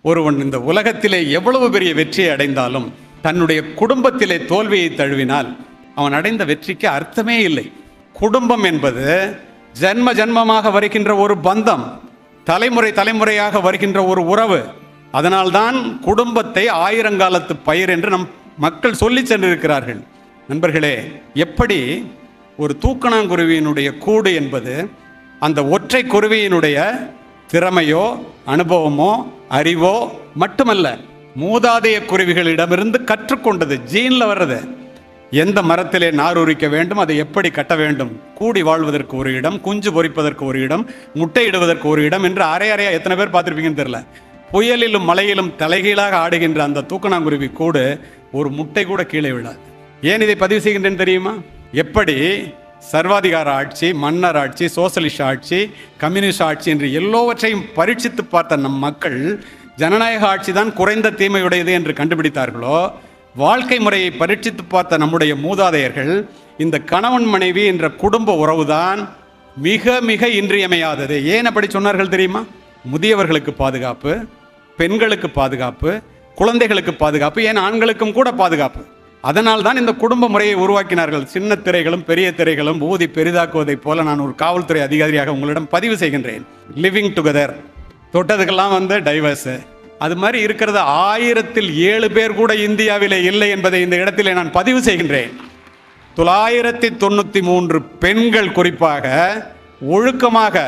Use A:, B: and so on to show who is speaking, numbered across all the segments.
A: ஒருவன் இந்த உலகத்திலே எவ்வளவு பெரிய வெற்றியை அடைந்தாலும் தன்னுடைய குடும்பத்திலே தோல்வியை தழுவினால் அவன் அடைந்த வெற்றிக்கு அர்த்தமே இல்லை. குடும்பம் என்பது ஜன்ம ஜன்மமாக வருகின்ற ஒரு பந்தம், தலைமுறை தலைமுறையாக வருகின்ற ஒரு உறவு. அதனால்தான் குடும்பத்தை ஆயிரங்காலத்து பயிர் என்று நம் மக்கள் சொல்லி சென்றிருக்கிறார்கள். நண்பர்களே, எப்படி ஒரு தூக்கணாங்குருவியினுடைய கூடு என்பது அந்த ஒற்றை குருவியினுடைய திறமையோ அனுபவமோ அறிவோ மட்டுமல்ல, மூதாதைய குருவிகளிடமிருந்து கற்றுக்கொண்டது, ஜீன்ல வர்றது. எந்த மரத்திலே நார் உரிக்க வேண்டும், அதை எப்படி கட்ட வேண்டும், கூடி வாழ்வதற்கு ஒரு இடம், குஞ்சு பொரிப்பதற்கு ஒரு இடம், முட்டையிடுவதற்கு ஒரு இடம் என்று அரையா எத்தனை பேர் பார்த்துருப்பீங்கன்னு தெரியல. புயலிலும் மலையிலும் தலைகீழாக ஆடுகின்ற அந்த தூக்கணாங்குருவி கூடு ஒரு முட்டை கூட கீழே விழாது. ஏன் இதை பதிவு செய்கின்றேன்னு தெரியுமா? எப்படி சர்வாதிகார ஆட்சி, மன்னர் ஆட்சி, சோசலிஸ்ட் ஆட்சி, கம்யூனிஸ்ட் ஆட்சி என்று எல்லோவற்றையும் பரீட்சித்து பார்த்த நம் மக்கள் ஜனநாயக ஆட்சி தான் குறைந்த தீமையுடையது என்று கண்டுபிடித்தார்களோ, வாழ்க்கை முறையை பரீட்சித்து பார்த்த நம்முடைய மூதாதையர்கள் இந்த கணவன் மனைவி என்ற குடும்ப உறவுதான் மிக மிக இன்றியமையாதது. ஏன் அப்படி சொன்னார்கள் தெரியுமா? முதியவர்களுக்கு பாதுகாப்பு, பெண்களுக்கு பாதுகாப்பு, குழந்தைகளுக்கு பாதுகாப்பு, ஏன் ஆண்களுக்கும் கூட பாதுகாப்பு. அதனால் தான் இந்த குடும்ப முறையை உருவாக்கினார்கள். சின்ன திரைகளும் பெரிய திரைகளும் ஊதி பெரிதாக்குவதைப் போல நான் ஒரு காவல்துறை அதிகாரியாக உங்களிடம் பதிவு செய்கின்றேன். லிவிங் டுகெதர், தொட்டதுக்கெல்லாம் டைவர்ஸு, அது மாதிரி இருக்கிறது 1007 பேர் கூட இந்தியாவிலே இல்லை என்பதை இந்த இடத்திலே நான் பதிவு செய்கின்றேன். 993 பெண்கள் குறிப்பாக ஒழுக்கமாக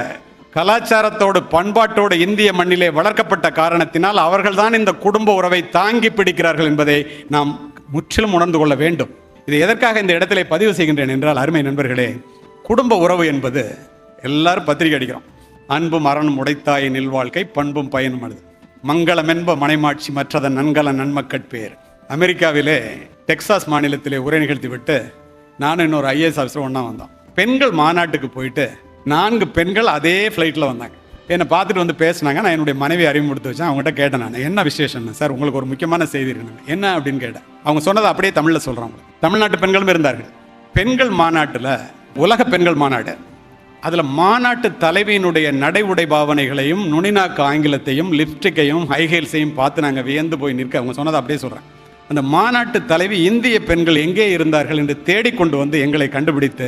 A: கலாச்சாரத்தோடு பண்பாட்டோடு இந்திய மண்ணிலே வளர்க்கப்பட்ட காரணத்தினால் அவர்கள்தான் இந்த குடும்ப உறவை தாங்கி பிடிக்கிறார்கள் என்பதை நாம் முற்றிலும் உணர்ந்து கொள்ள வேண்டும். இது எதற்காக இந்த இடத்திலே பதிவு செய்கின்றேன் என்றால், அருமை நண்பர்களே, குடும்ப உறவு என்பது எல்லாரும் பத்திரிகை அடிக்கிறோம். அன்பும் அரணும் உடைத்தாயின் இல்வாழ்க்கை பண்பும் பயனும் அழுது மங்களம் என்ப மனைமாட்சி மற்றதன் நன்கல நன்மக்கட்பேர். அமெரிக்காவிலே டெக்சாஸ் மாநிலத்திலே உரை நிகழ்த்தி விட்டு நானும் இன்னொரு IAS ஆஃபீஸர் ஒன்றா வந்தோம். பெண்கள் மாநாட்டுக்கு போயிட்டு 4 பெண்கள் அதே ஃப்ளைட்டில் வந்தாங்க. என்னை பார்த்துட்டு வந்து பேசினாங்க. நான் என்னுடைய மனைவி அறிமுகப்படுத்தி வச்சேன். அவங்ககிட்ட கேட்டேன், நான் என்ன விசேஷம் சார், உங்களுக்கு ஒரு முக்கியமான செய்தி இருக்குங்க, என்ன அப்படின்னு கேட்டேன். அவங்க சொன்னதை அப்படியே தமிழில் சொல்கிறாங்க. தமிழ்நாட்டு பெண்களும் இருந்தார்கள். பெண்கள் மாநாட்டில், உலக பெண்கள் மாநாடு, அதில் மாநாட்டு தலைவியினுடைய நடை உடை பாவனைகளையும் நுனிநாக்கு ஆங்கிலத்தையும் லிப்ஸ்டிக்கையும் ஹைஹீல்ஸையும் பார்த்து நாங்கள் வியந்து போய் நிற்க அவங்க சொன்னதை அப்படியே சொல்கிறேன். அந்த மாநாட்டு தலைவி இந்திய பெண்கள் எங்கே இருந்தார்கள் என்று தேடிக்கொண்டு வந்து எங்களை கண்டுபிடித்து,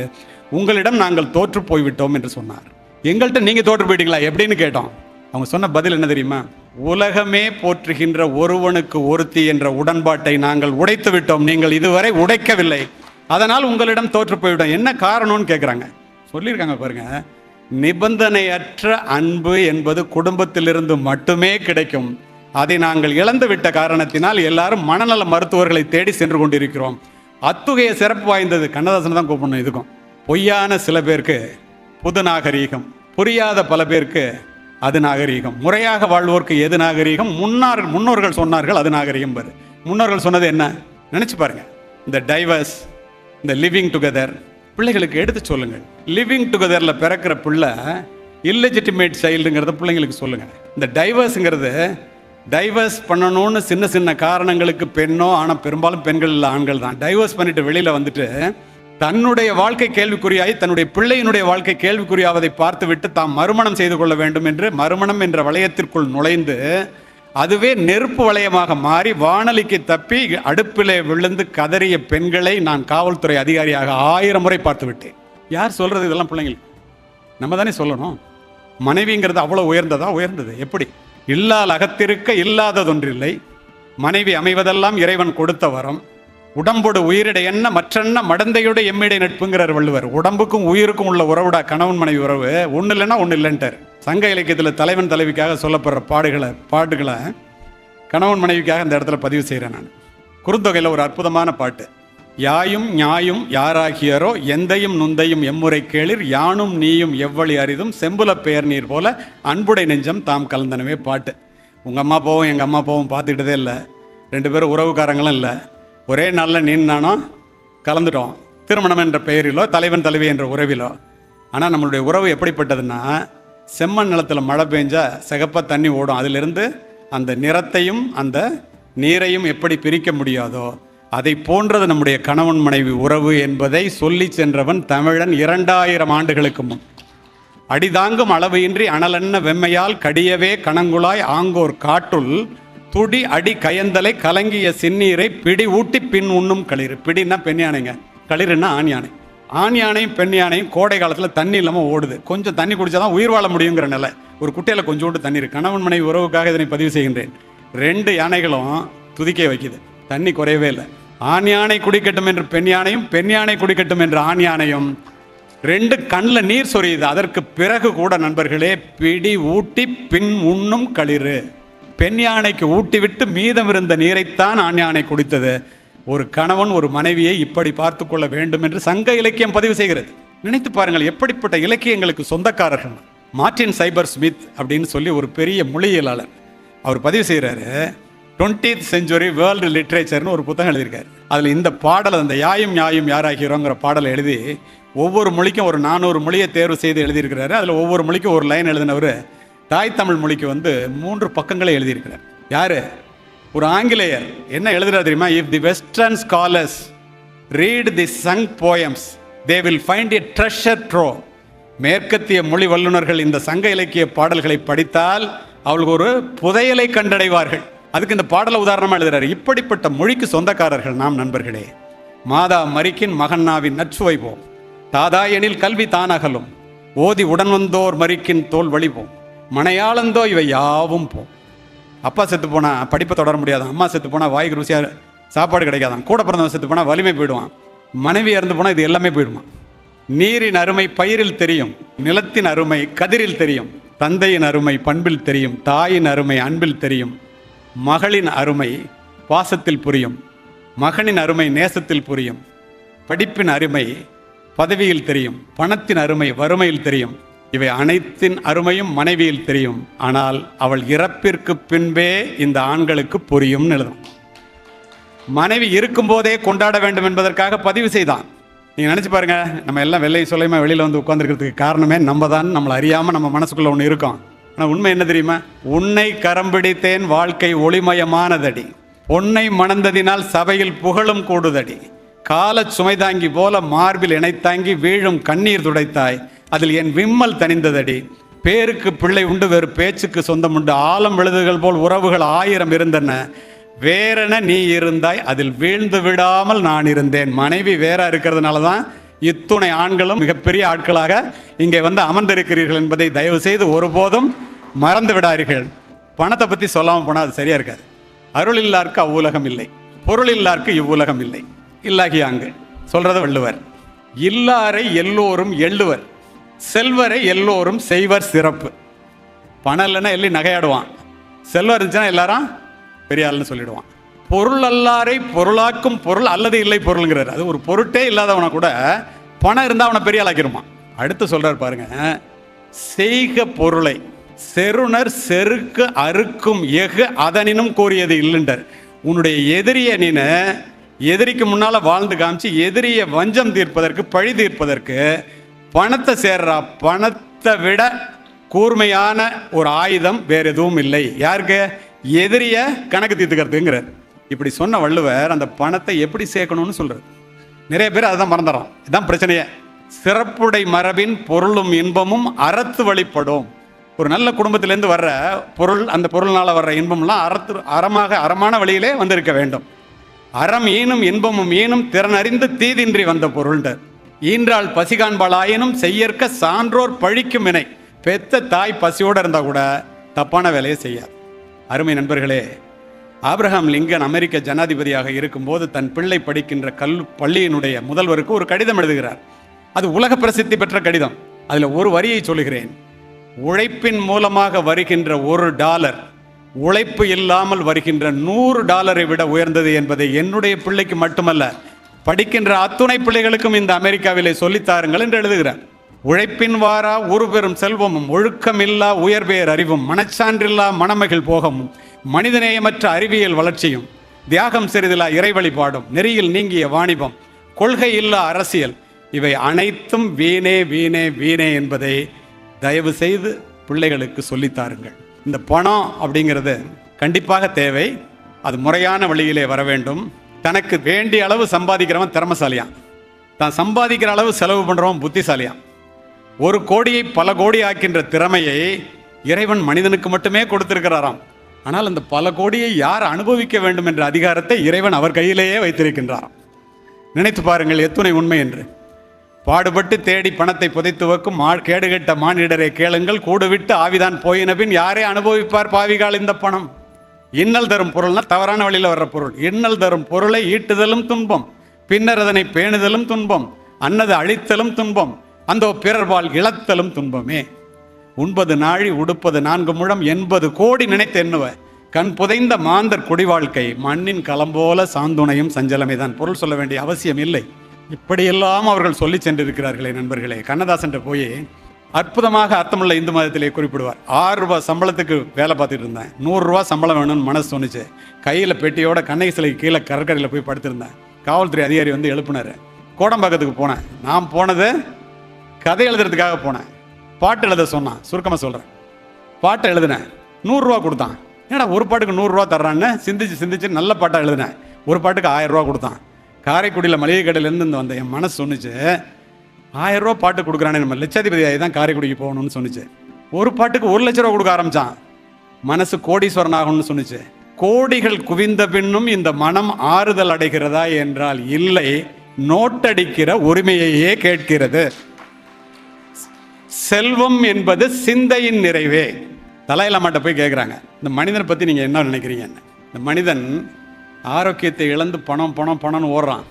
A: உங்களிடம் நாங்கள் தோற்று போய்விட்டோம் என்று சொன்னார். எங்கள்கிட்ட நீங்கள் தோற்று போயிட்டீங்களா எப்படின்னு கேட்டோம். அவங்க சொன்ன பதில் என்ன தெரியுமா? உலகமே போற்றுகின்ற ஒருவனுக்கு ஒருத்தி என்ற உடன்பாட்டை நாங்கள் உடைத்து விட்டோம், நீங்கள் இதுவரை உடைக்கவில்லை, அதனால் உங்களிடம் தோற்று போய்விட்டோம். என்ன காரணம்னு கேட்குறாங்க. சொல்லியிருக்காங்க பாருங்க, நிபந்தனையற்ற அன்பு என்பது குடும்பத்திலிருந்து மட்டுமே கிடைக்கும். அதை நாங்கள் இழந்து விட்ட காரணத்தினால் எல்லாரும் மனநல மருத்துவர்களை தேடி சென்று கொண்டிருக்கிறோம். அத்துகைய சிறப்பு வாய்ந்தது. கண்ணதாசன் தான் கூப்பிடணும். இதுக்கும் பொய்யான சில பேருக்கு புது நாகரீகம், புரியாத பல பேருக்கு அது நாகரீகம், முறையாக வாழ்வோருக்கு எது நாகரீகம், முன்னோர்கள் சொன்னார்கள் அது நாகரீகம். பாரு, முன்னோர்கள் சொன்னது என்ன நினைச்சு பாருங்க. இந்த டைவர்ஸ், இந்த லிவிங் டுகெதர், பிள்ளைகளுக்கு எடுத்து சொல்லுங்கள். லிவிங் டுகெதரில் பிறக்கிற பிள்ளை இல்லெஜிட்டிமேட் சைல்டுங்கிறத பிள்ளைங்களுக்கு சொல்லுங்கள். இந்த டைவர்ஸுங்கிறது, டைவர்ஸ் பண்ணணும்னு சின்ன சின்ன காரணங்களுக்கு பெண்ணோ, ஆனால் பெரும்பாலும் பெண்கள் இல்லை, ஆண்கள் தான் டைவர்ஸ் பண்ணிட்டு வெளியில் வந்துட்டு தன்னுடைய வாழ்க்கை கேள்விக்குறியாகி தன்னுடைய பிள்ளையினுடைய வாழ்க்கை கேள்விக்குறியாவதை பார்த்துவிட்டு தாம் மறுமணம் செய்து கொள்ள வேண்டும் என்று மறுமணம் என்ற வளையத்திற்குள் நுழைந்து அதுவே நெருப்பு வளையமாக மாறி வானலிக்கு தப்பி அடுப்பிலே விழுந்து கதறிய பெண்களை நான் காவல்துறை அதிகாரியாக 1000 முறை பார்த்து விட்டேன். யார் சொல்றது இதெல்லாம்? பிள்ளைங்களுக்கு நம்ம தானே சொல்லணும். மனைவிங்கிறது அவ்வளோ உயர்ந்ததா? உயர்ந்தது. எப்படி? இல்லால் அகத்திருக்க இல்லாததொன்றில்லை, மனைவி அமைவதெல்லாம் இறைவன் கொடுத்த வரம், உடம்போடு உயிரிட என்ன மற்றென்ன மடந்தையோட எம்மிடை நட்புங்கிறார் வள்ளுவர். உடம்புக்கும் உயிருக்கும் உள்ள உறவுடா கணவன் மனைவி உறவு. ஒன்று இல்லைன்னா ஒன்று இல்லைன்ட்டார். சங்க இலக்கியத்தில் தலைவன் தலைவிக்காக சொல்லப்படுற பாட்டுகளை கணவன் மனைவிக்காக அந்த இடத்துல பதிவு செய்கிறேன் நான். குறுந்தொகையில் ஒரு அற்புதமான பாட்டு. யாயும் ஞாயும் யாராகியரோ எந்தையும் நுந்தையும் எம்முறை கேளிர், யானும் நீயும் எவ்வளி அரிதும் செம்புல பெயர் நீர் போல அன்புடை நெஞ்சம் தாம் கலந்தனவே பாட்டு. உங்கள் அம்மா போவும் எங்கள் அம்மா போவும் பார்த்துக்கிட்டதே இல்லை, 2 பேரும் உறவுக்காரங்களும் இல்லை, ஒரே நாளில் நீ நானும் கலந்துட்டோம், திருமணம் என்ற பெயரிலோ தலைவன் தலைவி என்ற உறவிலோ. ஆனால் நம்மளுடைய உறவு எப்படிப்பட்டதுன்னா, செம்மண் நிலத்தில் மழை பெஞ்சா சிகப்பாக தண்ணி ஓடும், அதிலிருந்து அந்த நிறத்தையும் அந்த நீரையும் எப்படி பிரிக்க முடியாதோ அதை போன்றது நம்முடைய கணவன் மனைவி உறவு என்பதை சொல்லி சென்றவன் தமிழன் 2000 ஆண்டுகளுக்கு முன். அடிதாங்கும் அளவு இன்றி அனலென்ன வெம்மையால் கடியவே கணங்குழாய் ஆங்கோர் காட்டுள் துடி அடி கயந்தலை கலங்கிய சின்னீரை பிடி ஊட்டி பின் உண்ணும் களிறு. பிடின்னா பெண் யானைங்க, களிறுன்னா ஆண் யானை. ஆண் யானையும் பெண் யானையும் கோடை காலத்தில் தண்ணி இல்லாமல் ஓடுது. கொஞ்சம் தண்ணி குடிச்சாதான் உயிர் வாழ முடியுங்கிற நிலை. ஒரு குட்டையில் கொஞ்சோண்டு தண்ணி இருக்கு. கணவன் மனைவி உறவுக்காக இதனை பதிவு செய்கின்றேன். 2 யானைகளும் துதிக்க வைக்குது, தண்ணி குறையவே இல்லை. ஆண் யானை குடிக்கட்டும் என்று பெண் யானையும், பெண் யானை குடிக்கட்டும் என்று ஆண் யானையும் 2 கண்ணில் நீர் சொரியுது. அதற்கு பிறகு கூட நண்பர்களே, பிடி ஊட்டி பின் உண்ணும் களிறு. பெண் யானைக்கு ஊட்டி விட்டு மீதம் இருந்த நீரைத்தான் ஆண் யானை குடித்தது. ஒரு கணவன் ஒரு மனைவியை இப்படி பார்த்து கொள்ள வேண்டும் என்று சங்க இலக்கியம் பதிவு செய்கிறது. நினைத்து பாருங்கள், எப்படிப்பட்ட இலக்கியங்களுக்கு சொந்தக்காரர்கள். மார்ட்டின் சைபர் ஸ்மித் அப்படின்னு சொல்லி ஒரு பெரிய மொழியியலாளர், அவர் பதிவு செய்கிறாரு. 20th century வேர்ல்டு லிட்ரேச்சர்னு ஒரு புத்தகம் எழுதியிருக்காரு. அதில் இந்த பாடல், அந்த யாயும் யாயும் யாராகிறோங்கிற பாடலை எழுதி ஒவ்வொரு மொழிக்கும் ஒரு 400 மொழியை தேர்வு செய்து எழுதியிருக்கிறாரு. அதில் ஒவ்வொரு மொழிக்கும் ஒரு லைன் எழுதினவர் தாய் தமிழ் மொழிக்கு 3 பக்கங்களை எழுதியிருக்கிறார். யாரு? ஒரு ஆங்கிலேயர். என்ன எழுதுறாரு தெரியுமா? If the western scholars read the Sangam poems they will find a treasure trove. மேற்கத்திய மொழி வல்லுநர்கள் இந்த சங்க இலக்கிய பாடல்களை படித்தால் அவளுக்கு ஒரு புதையலை கண்டடைவார்கள். அதுக்கு இந்த பாடலை உதாரணமாக எழுதுறாரு. இப்படிப்பட்ட மொழிக்கு சொந்தக்காரர்கள் நாம் நண்பர்களே. மாதா மரிக்கின் மகன்னாவின் நச்சுவை போம், தாதா எனில் கல்வி தானகலும், ஓதி உடன் வந்தோர் மரிக்கின் தோல் வழிபோம், மனையாளந்தோ இவை யாவும் போம். அப்பா செத்து போனால் படிப்பை தொடர முடியாதான், அம்மா செத்து போனால் வாய்க்கு ருசியாக சாப்பாடு கிடைக்காதான், கூட பிறந்தவன் செத்து போனால் வலிமை போயிடுவான், மனைவி இறந்து போனால் இது எல்லாமே போயிடுமா. நீரின் அருமை பயிரில் தெரியும், நிலத்தின் அருமை கதிரில் தெரியும், தந்தையின் அருமை பண்பில் தெரியும், தாயின் அருமை அன்பில் தெரியும், மகளின் அருமை பாசத்தில் புரியும், மகனின் அருமை நேசத்தில் புரியும், படிப்பின் அருமை பதவியில் தெரியும், பணத்தின் அருமை வறுமையில் தெரியும், இவை அனைத்தின் அருமையும் மனைவியில் தெரியும். ஆனால் அவள் இறப்பிற்கு பின்பே இந்த ஆண்களுக்கு புரியும் எழுதும். மனைவி இருக்கும்போதே கொண்டாட வேண்டும் என்பதற்காக பதிவு செய்தான். நீங்கள் நினச்சி பாருங்க, நம்ம எல்லாம் வெள்ளை சொல்லையுமா வெளியில் வந்து உட்காந்துருக்கிறதுக்கு காரணமே நம்ம தான். நம்மளை அறியாமல் நம்ம மனசுக்குள்ளே ஒன்று இருக்கோம். ஆனால் உண்மை என்ன தெரியுமா? உன்னை கரம்பிடித்தேன் வாழ்க்கை ஒளிமயமானதடி, பொன்னை மணந்ததினால் சபையில் புகழும் கூடுதடி, கால சுமைதாங்கி போல மார்பில் இணைத்தாங்கி வீழும் கண்ணீர் துடைத்தாய், அதில் என் விம்மல் தணிந்ததடி, பேருக்கு பிள்ளை உண்டு வேறு பேச்சுக்கு சொந்தம் உண்டு, ஆழம் விழுதுகள் போல் உறவுகள் 1000 இருந்தன, வேறென நீ இருந்தாய் அதில் வீழ்ந்து விடாமல் நான் இருந்தேன். மனைவி வேற இருக்கிறதுனால தான் இத்துணை ஆண்களும் மிகப்பெரிய ஆட்களாக இங்கே வந்து அமர்ந்திருக்கிறீர்கள் என்பதை தயவு செய்து ஒருபோதும் மறந்து விடாதீர்கள். பணத்தை பற்றி சொல்லாமல் போனால் அது சரியா இருக்காது. அருள் இல்லாருக்கு அவ்வுலகம் இல்லை, பொருள் இல்லாருக்கு இவ்வுலகம் இல்லை. இல்லாகியாங்கு சொல்றத வள்ளுவர். இல்லாரை எல்லோரும் எள்ளுவர், செல்வரை எல்லோரும் செய்வர் சிறப்பு. பணம் இல்லைன்னா எள்ளி நகையாடுவான், செல்வம் இருந்துச்சுன்னா எல்லாரும் பெரிய ஆள்னு சொல்லிடுவான். பொருள் அல்லாரை பொருளாக்கும் பொருள் அல்லது இல்லை பொருள்ங்கிறார். அது ஒரு பொருட்டே இல்லாதவனை கூட பணம் இருந்தால் அவனை பெரிய ஆளாக்கிருவான். அடுத்து சொல்றாரு பாருங்க, செய்க பொருளை செருணர் செருக்கு அறுக்கும் எஃகு அதனினும் கூறியது இல்லைன்றார். உன்னுடைய எதிரியை நீனு எதிரிக்கு முன்னால வாழ்ந்து காமிச்சு எதிரியை வஞ்சம் தீர்ப்பதற்கு பழி தீர்ப்பதற்கு பணத்தை சேர்றா. பணத்தை விட கூர்மையான ஒரு ஆயுதம் வேற எதுவும் இல்லை. யாருக்கு? எதிரிய கணக்கு தீர்த்துக்கிறதுங்கிறார். இப்படி சொன்ன வள்ளுவர் அந்த பணத்தை எப்படி சேர்க்கணும்னு சொல்றாரு. நிறைய பேர் அதை தான் மறந்துடுறோம். இதுதான் பிரச்சனையே. சிறப்புடை மரபின் பொருளும் இன்பமும் அறத்து வழிபடும். ஒரு நல்ல குடும்பத்திலேருந்து வர்ற பொருள், அந்த பொருள்னால வர்ற இன்பம்லாம் அறமான வழியிலே வந்திருக்க வேண்டும். அறம் ஈனும் இன்பமும் ஈனும் திறனறிந்து தீதின்றி வந்த பொருள்ன்றார். ஈன்றால் பசிகாண்பாளாயினும் செய்யற்க சான்றோர் பழிக்கும் வினை. பெத்த தாய் பசியோடு இருந்தால் கூட தப்பான வேலையை செய்யாது. அருமை நண்பர்களே, ஆப்ரஹாம் லிங்கன் அமெரிக்க ஜனாதிபதியாக இருக்கும்போது தன் பிள்ளை படிக்கின்ற பள்ளியினுடைய முதல்வருக்கு ஒரு கடிதம் எழுதுகிறார். அது உலக பிரசித்தி பெற்ற கடிதம். அதில் ஒரு வரியை சொல்லுகிறேன். உழைப்பின் மூலமாக வருகின்ற $1 உழைப்பு இல்லாமல் வருகின்ற $100 விட உயர்ந்தது என்பதை என்னுடைய பிள்ளைக்கு மட்டுமல்ல, படிக்கின்ற அத்துணை பிள்ளைகளுக்கும் இந்த அமெரிக்காவிலே சொல்லித்தாருங்கள் என்று எழுதுகிறார். உழைப்பின் வாரா ஒரு பெரும் செல்வமும், ஒழுக்கமில்லா உயர்பேர் அறிவும், மனச்சான்றில்லா மணமகள் போகமும், மனிதநேயமற்ற அறிவியல் வளர்ச்சியும், தியாகம் சிறிதில்லா இறை வழிபாடும், நெறியில் நீங்கிய வாணிபம், கொள்கை இல்லா அரசியல், இவை அனைத்தும் வீணே வீணே வீணே என்பதை தயவு செய்து பிள்ளைகளுக்கு சொல்லித்தாருங்கள். இந்த பணம் அப்படிங்கிறது கண்டிப்பாக தேவை. அது முறையான வழியிலே வர வேண்டும். தனக்கு வேண்டிய அளவு சம்பாதிக்கிறவன் திறமசாலியான், தான் சம்பாதிக்கிற அளவு செலவு பண்ணுறவன் புத்திசாலியான். ஒரு கோடியை பல கோடி ஆக்கின்ற திறமையை இறைவன் மனிதனுக்கு மட்டுமே கொடுத்திருக்கிறாராம். ஆனால் அந்த பல கோடியை யார் அனுபவிக்க வேண்டும் என்ற அதிகாரத்தை இறைவன் அவர் கையிலேயே வைத்திருக்கின்றாராம். நினைத்து பாருங்கள் எத்துணை உண்மை என்று. பாடுபட்டு தேடி பணத்தை புதைத்து வைக்கும் கேடுகட்ட மானிடரை கேளுங்கள், கூடுவிட்டு ஆவிதான் போயினபின் யாரே அனுபவிப்பார் பாவிகால் இந்த பணம். இன்னல் தரும் பொருள்னா தவறான வழியில் வர்ற பொருள். இன்னல் தரும் பொருளை ஈட்டுதலும் துன்பம், பின்னர் அதனை பேணுதலும் துன்பம், அன்னது அழித்தலும் துன்பம், அந்த பிறர்பால் இழத்தலும் துன்பமே. உண்பது நாழி உடுப்பது 4 முழம் 80 கோடி நினைத்து எண்ணுவ கண் புதைந்த மாந்தர் குடி வாழ்க்கை மண்ணின் களம்போல சாந்துணையும் சஞ்சலமே தான். பொருள் சொல்ல வேண்டிய அவசியம் இல்லை. இப்படியெல்லாம் அவர்கள் சொல்லி சென்றிருக்கிறார்களே நண்பர்களே. கண்ணதாசன் போய் அற்புதமாக அர்த்தமுள்ள இந்து மதத்திலே குறிப்பிடுவார். 6 ரூபா சம்பளத்துக்கு வேலை பார்த்துட்டு இருந்தேன், 100 ரூபா சம்பளம் வேணும்னு மனசு தோணுச்சு. கையில் பெட்டியோட கண்ணகி சிலைக்கு கீழே கடற்கரையில் போய் படுத்திருந்தேன். காவல்துறை அதிகாரி வந்து எழுப்பினார். கோடம்பாக்கத்துக்கு போனேன். நான் போனது கதை எழுதுறதுக்காக போனேன். பாட்டு எழுத சொன்னான். சுருக்கமாக சொல்கிறேன். பாட்டை எழுதினேன். 100 ரூபா கொடுத்தான். ஏன்னா ஒரு பாட்டுக்கு 100 ரூபா தர்றான்னு சிந்திச்சு நல்ல பாட்டாக எழுதினேன். ஒரு பாட்டுக்கு 1000 ரூபா கொடுத்தான். காரைக்குடியில் மளிகை கடையிலேருந்து வந்த என் மனசு சொன்னிச்சு, 1000 ரூபா பாட்டு கொடுக்குறானே, நம்ம லட்சாதிபதியாகி தான் காரைக்குடிக்கு போகணும்னு சொன்னிச்சு. ஒரு பாட்டுக்கு 1 லட்ச ரூபா கொடுக்க ஆரம்பித்தான். மனசு கோடீஸ்வரன் ஆகணும்னு சொன்னிச்சு. கோடிகள் குவிந்த பின்னும் இந்த மனம் ஆறுதல் அடைகிறதா என்றால் இல்லை, நோட்டடிக்கிற உரிமையையே கேட்கிறது. செல்வம் என்பது சிந்தையின் நிறைவே. தலையிலாமாட்ட போய் கேட்குறாங்க, இந்த மனிதனை பற்றி நீங்கள் என்ன நினைக்கிறீங்க? இந்த மனிதன் ஆரோக்கியத்தை இழந்து பணம்னு ஓடுறான்.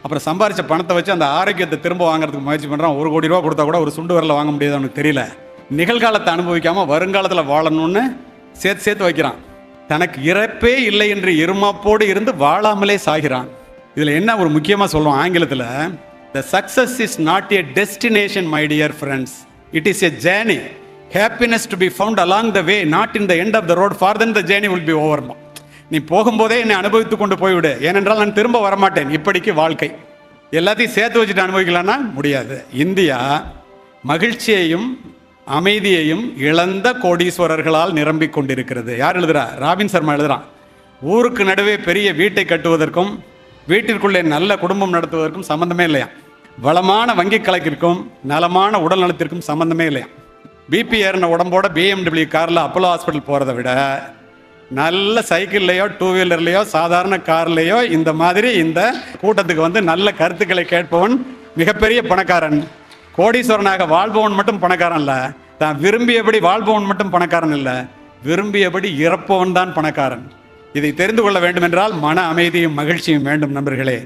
A: அப்புறம் சம்பாரித்த பணத்தை வச்சு அந்த ஆரோக்கியத்தை திரும்ப வாங்குறதுக்கு முயற்சி பண்ணுறான். 1 கோடி ரூபா கொடுத்தா கூட ஒரு சுண்டு வரல வாங்க முடியாது. அவனுக்கு தெரியல. நிகழ்காலத்தை அனுபவிக்காமல் வருங்காலத்தில் வாழணும்னு சேர்த்து வைக்கிறான். தனக்கு இறப்பே இல்லை என்று இருமாப்போடு இருந்து வாழாமலே சாகிறான். இதில் என்ன ஒரு முக்கியமாக சொல்லுவோம் ஆங்கிலத்தில், the success is not a destination my dear friends, it is a journey, happiness to be found along the way, not in the end of the road, for then the journey will be over. நீ போகும்போதே என்னை அனுபவித்து கொண்டு போய்விடு, ஏனென்றால் நான் திரும்ப வரமாட்டேன். இப்படிக்கு வாழ்க்கை. எல்லாத்தையும் சேர்த்து வச்சுட்டு அனுபவிக்கலான்னா முடியாது. இந்தியா மகிழ்ச்சியையும் அமைதியையும் இழந்த கோடீஸ்வரர்களால் நிரம்பிக் கொண்டிருக்கிறது. யார் எழுதுறா? ராபின் சர்மா எழுதுறான். ஊருக்கு நடுவே பெரிய வீட்டை கட்டுவதற்கும் வீட்டிற்குள்ளே நல்ல குடும்பம் நடத்துவதற்கும் சம்பந்தமே இல்லையா. வளமான வங்கி கணக்கிற்கும் நலமான உடல் நலத்திற்கும் சம்பந்தமே இல்லையா. பிபி ஏறின உடம்போட BMW காரில் அப்போலோ ஹாஸ்பிட்டல் போகிறத விட நல்ல சைக்கிள்லையோ 2 வீலர்லையோ சாதாரண கார்லையோ இந்த மாதிரி இந்த கூட்டத்துக்கு வந்து நல்ல கருத்துக்களை கேட்பவன் மிகப்பெரிய பணக்காரன். கோடீஸ்வரனாக வாழ்பவன் மட்டும் பணக்காரன் இல்லை, தான் விரும்பியபடி வாழ்பவன் மட்டும் பணக்காரன் இல்லை, விரும்பியபடி இறப்பவன் தான் பணக்காரன். இதை தெரிந்து கொள்ள வேண்டும் என்றால் மன அமைதியும் மகிழ்ச்சியும் வேண்டும் நண்பர்களே.